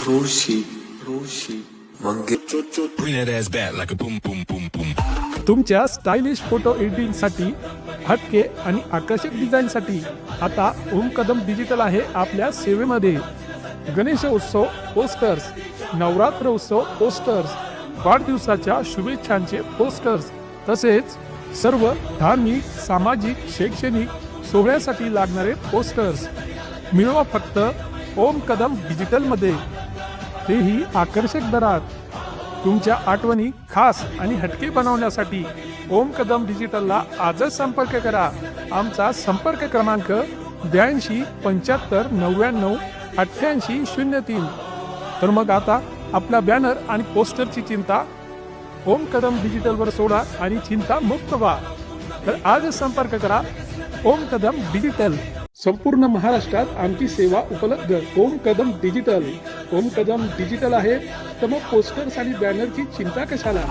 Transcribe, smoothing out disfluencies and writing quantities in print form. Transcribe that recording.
Roshi, Roshi, Mange, Bring that ass back like a boom, boom, boom, boom. तुमच्या stylish photo एडिटिंगसाठी हटके आणि आकर्षक डिझाईनसाठी आता ओम कदम डिजिटल आहे आपल्या सेवेमध्ये. गणेश उत्सव पोस्टर्स, नवरात्र उत्सव पोस्टर्स, वाढदिवसाच्या शुभेच्छांचे पोस्टर्स तसेच सर्व धार्मिक, सामाजिक, शैक्षणिक सोहळ्यासाठी लागणारे पोस्टर्स मिळवा फक्त ओम कदम डिजिटलमध्ये, तेही आकर्षक दरात. तुमच्या आठवणी खास आणि हटके बनवण्यासाठी ओम कदम डिजिटलला आजच संपर्क करा. आमचा संपर्क क्रमांक 82 75 99 88 03. तर मग आता आपला बॅनर आणि पोस्टरची चिंता ओम कदम डिजिटलवर सोडा आणि चिंता मुक्त व्हा. तर आजच संपर्क करा ओम कदम डिजिटल. संपूर्ण महाराष्ट्रात आमची सेवा उपलब्ध. ओम कदम डिजिटल. ओम कदम डिजिटल आहे तर मग पोस्टर्स आणि बॅनरची चिंता कशाला.